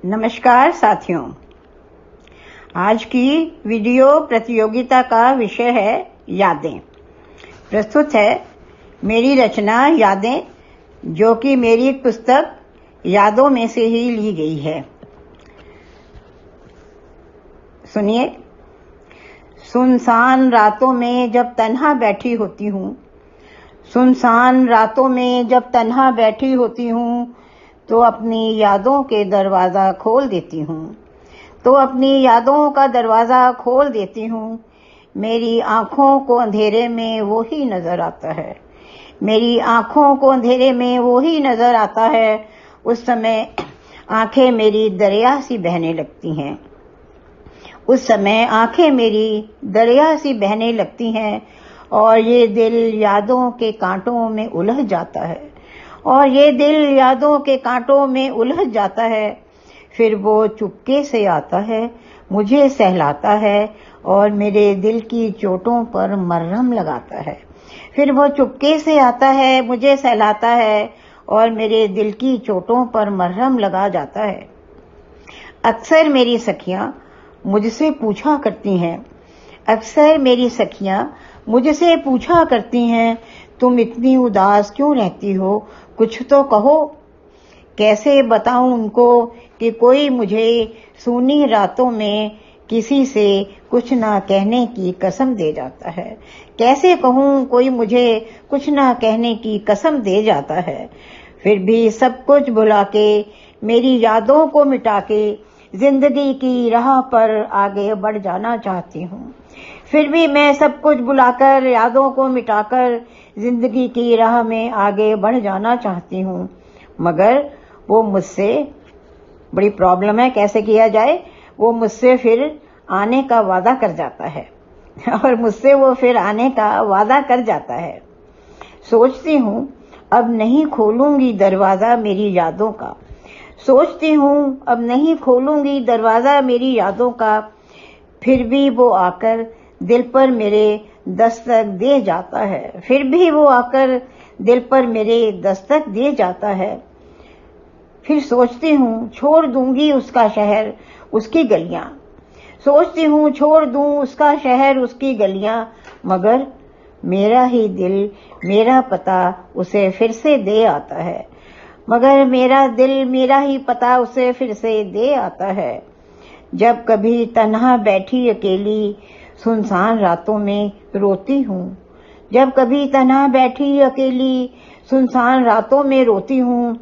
नमस्कार साथियों, आज की वीडियो प्रतियोगिता का विषय है यादें। प्रस्तुत है मेरी रचना यादें, जो कि मेरी पुस्तक यादों में से ही ली गई है। सुनिए। सुनसान रातों में जब तन्हा बैठी होती हूँ, सुनसान रातों में जब तन्हा बैठी होती हूँ, तो अपनी यादों के दरवाज़ा खोल देती हूँ, तो अपनी यादों का दरवाज़ा खोल देती हूँ। मेरी आँखों को अंधेरे में वो ही नज़र आता है, मेरी आँखों को अंधेरे में वो ही नज़र आता है। उस समय आँखें मेरी दरिया सी बहने लगती हैं, उस समय आँखें मेरी दरिया सी बहने लगती हैं, और ये दिल यादों के कांटों में उलझ जाता है, और ये दिल यादों के कांटों में उलझ जाता है। फिर वो चुपके से आता है, मुझे सहलाता है, और मेरे दिल की चोटों पर मरहम लगाता है। फिर वो चुपके से आता है, मुझे सहलाता है, और मेरे दिल की चोटों पर मरहम लगा जाता है। अक्सर मेरी सखियां मुझसे पूछा करती हैं, अक्सर मेरी सखियां मुझसे पूछा करती हैं, तुम इतनी उदास क्यों रहती हो, कुछ तो कहो। कैसे बताऊं उनको कि कोई मुझे सूनी रातों में किसी से कुछ ना कहने की कसम दे जाता है। कैसे कहूं, कोई मुझे कुछ ना कहने की कसम दे जाता है। फिर भी सब कुछ भुला के, मेरी यादों को मिटा के, जिंदगी की राह पर आगे बढ़ जाना चाहती हूँ। फिर भी मैं सब कुछ भुलाकर, यादों को मिटाकर, जिंदगी की राह में आगे बढ़ जाना चाहती हूँ। मगर वो मुझसे, बड़ी प्रॉब्लम है कैसे किया जाए, वो मुझसे फिर आने का वादा कर जाता है और मुझसे वो फिर आने का वादा कर जाता है। सोचती हूँ अब नहीं खोलूंगी दरवाजा मेरी यादों का, सोचती हूँ अब नहीं खोलूंगी दरवाजा मेरी यादों का। फिर भी वो आकर दिल पर मेरे दस्तक दे जाता है, फिर भी वो आकर दिल पर मेरे दस्तक दे जाता है। फिर सोचती हूँ छोड़ दूंगी उसका शहर, उसकी गलियां, सोचती हूँ छोड़ दूं उसका शहर, उसकी गलियां। मगर मेरा ही दिल, मेरा पता उसे फिर से दे आता है, मगर मेरा दिल, मेरा ही पता उसे फिर से दे आता है। जब कभी तन्हा बैठी अकेली सुनसान रातों में रोती हूँ, जब कभी तन्हा बैठी अकेली सुनसान रातों में रोती हूँ,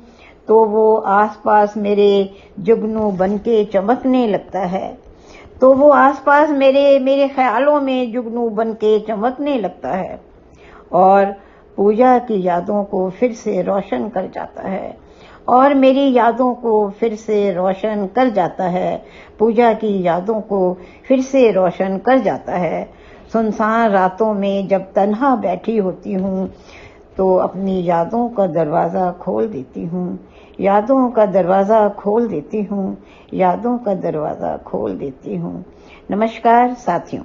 तो वो आसपास मेरे जुगनू बनके चमकने लगता है, तो वो आसपास मेरे ख्यालों में जुगनू बनके चमकने लगता है, और पूजा की यादों को फिर से रोशन कर जाता है, और मेरी यादों को फिर से रोशन कर जाता है, पूजा की यादों को फिर से रोशन कर जाता है। सुनसान रातों में जब तन्हा बैठी होती हूँ, तो अपनी यादों का दरवाज़ा खोल देती हूँ, यादों का दरवाज़ा खोल देती हूँ, यादों का दरवाज़ा खोल देती हूँ। नमस्कार साथियों।